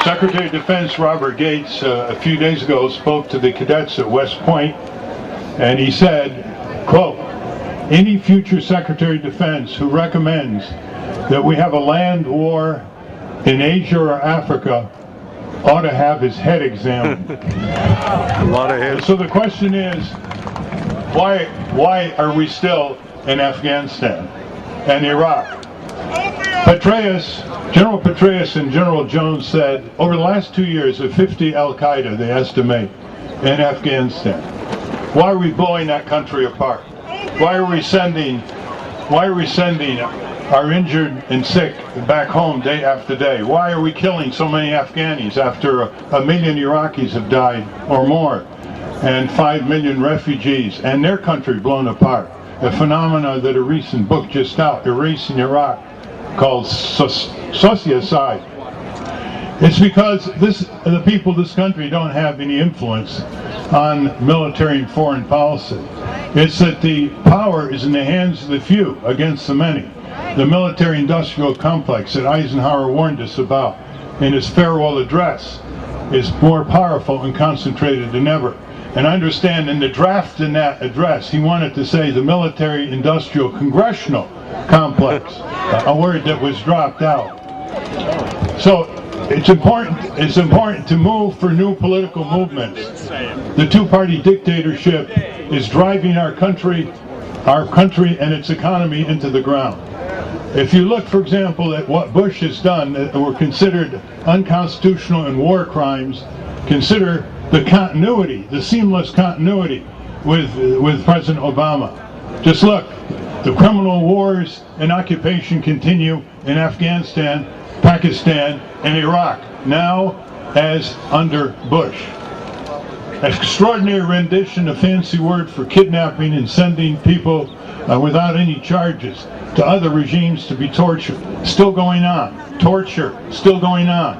Secretary of Defense Robert Gates a few days ago spoke to the cadets at West Point, and he said, quote, "Any future Secretary of Defense who recommends that we have a land war in Asia or Africa ought to have his head examined." A lot of heads. So the question is, why are we still in Afghanistan and Iraq? General Petraeus and General Jones said over the last 2 years of 50 Al-Qaeda, they estimate, in Afghanistan. Why are we blowing that country apart? Why are we sending our injured and sick back home day after day? Why are we killing so many Afghanis after a million Iraqis have died or more, and 5 million refugees and their country blown apart? A phenomena that a recent book just out, Erasing Iraq, called sociocide. It's because the people of this country don't have any influence on military and foreign policy. It's that the power is in the hands of the few against the many. The military-industrial complex that Eisenhower warned us about in his farewell address is more powerful and concentrated than ever. And I understand in the draft in that address, he wanted to say the military-industrial congressional complex, a word that was dropped out. So it's important to move for new political movements. The two-party dictatorship is driving our country and its economy into the ground. If you look, for example, at what Bush has done that were considered unconstitutional and war crimes, consider the continuity, the seamless continuity with President Obama. Just look, the criminal wars and occupation continue in Afghanistan, Pakistan, and Iraq, now as under Bush. Extraordinary rendition, a fancy word for kidnapping and sending people without any charges to other regimes to be tortured. Still going on. Torture, still going on.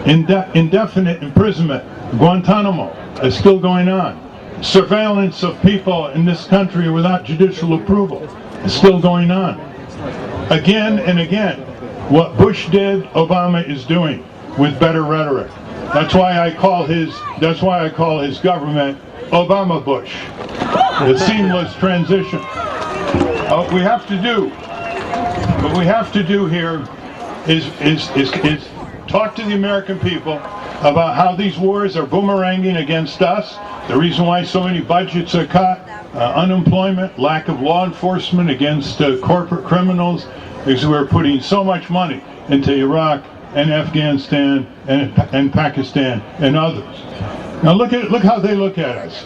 Indefinite imprisonment, Guantanamo, is still going on. Surveillance of people in this country without judicial approval is still going on. Again and again, what Bush did, Obama is doing with better rhetoric. That's why I call his government Obama Bush. The seamless transition. What we have to do here is talk to the American people about how these wars are boomeranging against us. The reason why so many budgets are cut, unemployment, lack of law enforcement against corporate criminals, is we're putting so much money into Iraq and Afghanistan and Pakistan and others. Now look how they look at us.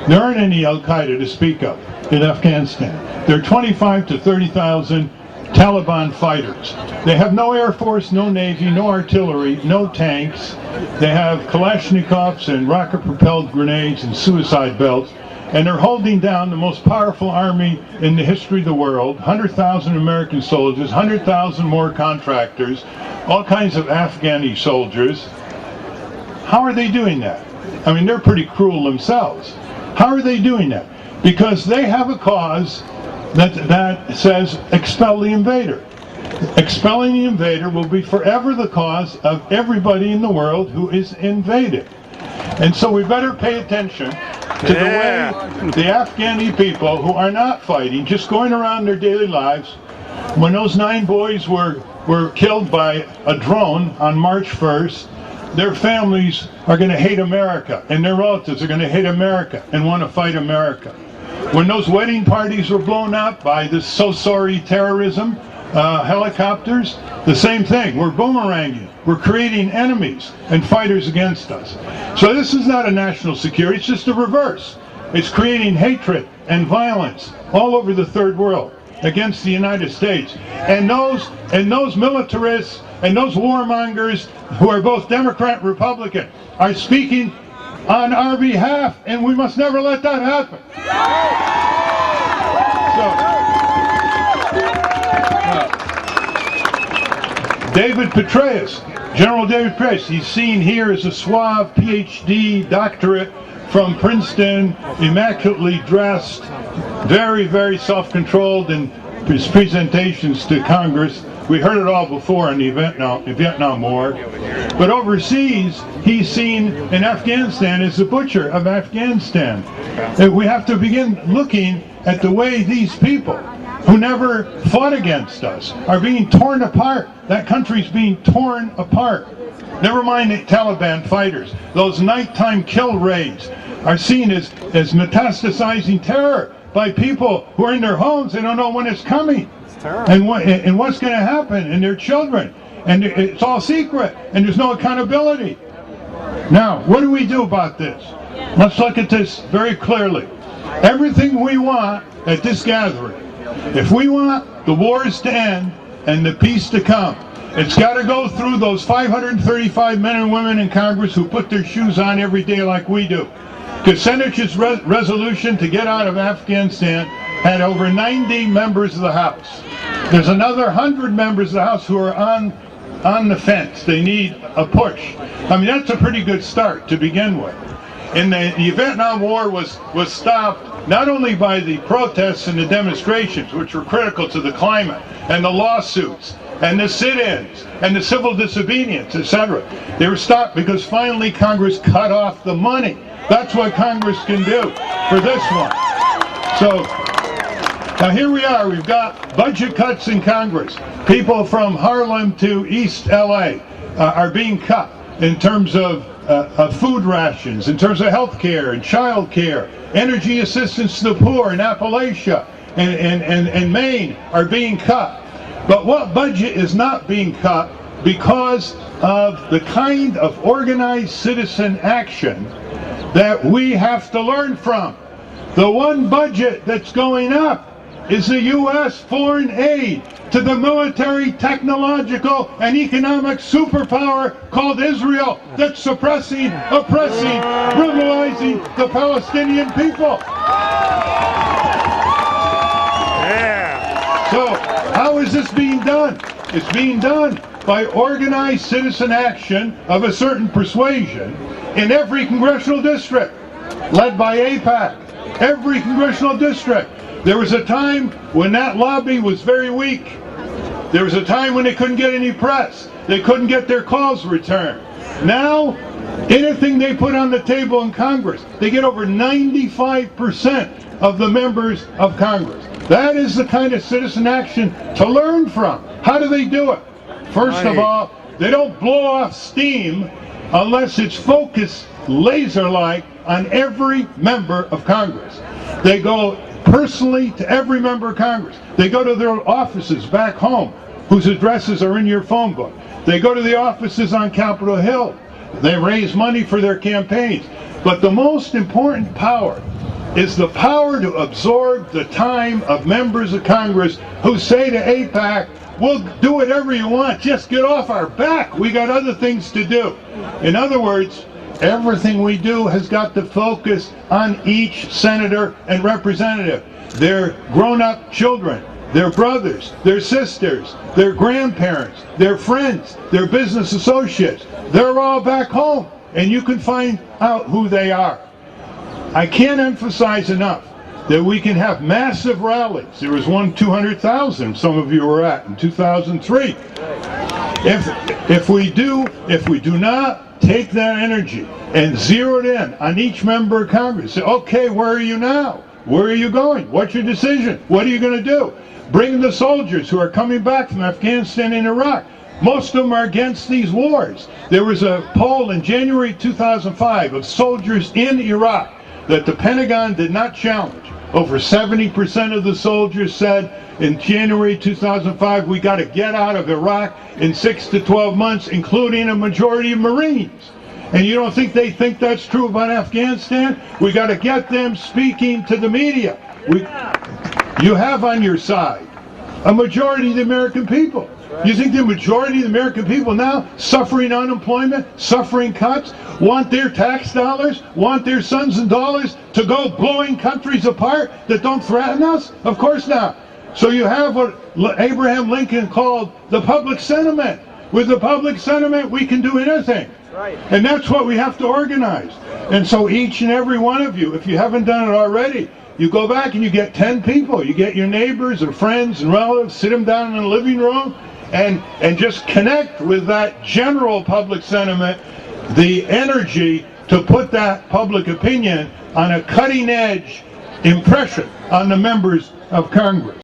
There aren't any Al-Qaeda to speak of in Afghanistan. There are 25 to 30,000 Taliban fighters. They have no air force, no navy, no artillery, no tanks. They have Kalashnikovs and rocket-propelled grenades and suicide belts, and they're holding down the most powerful army in the history of the world, 100,000 American soldiers, 100,000 more contractors, all kinds of Afghani soldiers. How are they doing that? I mean, they're pretty cruel themselves. How are they doing that? Because they have a cause that says expel the invader. Expelling the invader will be forever the cause of everybody in the world who is invaded. And so we better pay attention to the way the Afghani people who are not fighting, just going around their daily lives. When those 9 boys were killed by a drone on March 1st, their families are going to hate America, and their relatives are going to hate America and want to fight America. When those wedding parties were blown up by this so-sorry terrorism, helicopters, the same thing. We're boomeranging. We're creating enemies and fighters against us. So this is not a national security, it's just the reverse. It's creating hatred and violence all over the third world against the United States. And those militarists and those warmongers who are both Democrat and Republican are speaking on our behalf, and we must never let that happen. David Petraeus, General David Petraeus, he's seen here as a suave PhD doctorate from Princeton, immaculately dressed, very, very self-controlled in his presentations to Congress, We heard it all before in the Vietnam War. But overseas, he's seen in Afghanistan as the butcher of Afghanistan. We have to begin looking at the way these people who never fought against us are being torn apart. That country's being torn apart. Never mind the Taliban fighters. Those nighttime kill raids are seen as metastasizing terror by people who are in their homes. They don't know when it's coming and what's going to happen, and their children. And it's all secret, and there's no accountability. Now, what do we do about this? Let's look at this very clearly. Everything we want at this gathering, if we want the wars to end and the peace to come, it's got to go through those 535 men and women in Congress who put their shoes on every day like we do. Kucinich's resolution to get out of Afghanistan had over 90 members of the House. There's another 100 members of the House who are on the fence. They need a push. I mean, that's a pretty good start to begin with. And the Vietnam War was stopped not only by the protests and the demonstrations, which were critical to the climate, and the lawsuits, and the sit-ins, and the civil disobedience, etc. They were stopped because finally Congress cut off the money. That's what Congress can do for this one. So, now here we are. We've got budget cuts in Congress. People from Harlem to East LA are being cut in terms of food rations, in terms of health care and child care, energy assistance to the poor in Appalachia and Maine are being cut. But what budget is not being cut because of the kind of organized citizen action that we have to learn from? The one budget that's going up is the U.S. foreign aid to the military, technological, and economic superpower called Israel that's suppressing, oppressing, brutalizing the Palestinian people. Yeah. So, how is this being done? It's being done by organized citizen action of a certain persuasion in every congressional district, led by AIPAC. Every congressional district. There was a time when that lobby was very weak. There was a time when they couldn't get any press. They couldn't get their calls returned. Now, anything they put on the table in Congress, they get over 95% of the members of Congress. That is the kind of citizen action to learn from. How do they do it? First of all, they don't blow off steam unless it's focused laser-like on every member of Congress. They go personally to every member of Congress. They go to their offices back home, whose addresses are in your phone book. They go to the offices on Capitol Hill. They raise money for their campaigns. But the most important power is the power to absorb the time of members of Congress who say to AIPAC, we'll do whatever you want, just get off our back. We got other things to do. In other words, everything we do has got to focus on each senator and representative, their grown-up children, their brothers, their sisters, their grandparents, their friends, their business associates. They're all back home, and you can find out who they are. I can't emphasize enough that we can have massive rallies. There was one 200,000 some of you were at in 2003. If we do not take that energy and zero it in on each member of Congress, say, okay, where are you now? Where are you going? What's your decision? What are you going to do? Bring the soldiers who are coming back from Afghanistan and Iraq. Most of them are against these wars. There was a poll in January 2005 of soldiers in Iraq that the Pentagon did not challenge. Over 70% of the soldiers said in January 2005, we got to get out of Iraq in 6 to 12 months, including a majority of Marines. And you don't think they think that's true about Afghanistan? We got to get them speaking to the media. You have on your side a majority of the American people. You think the majority of the American people now, suffering unemployment, suffering cuts, want their tax dollars, want their sons and daughters to go blowing countries apart that don't threaten us? Of course not. So you have what Abraham Lincoln called the public sentiment. With the public sentiment, we can do anything. Right. And that's what we have to organize. And so each and every one of you, if you haven't done it already, you go back and you get 10 people. You get your neighbors or friends and relatives, sit them down in the living room, and just connect with that general public sentiment, the energy to put that public opinion on a cutting edge impression on the members of Congress.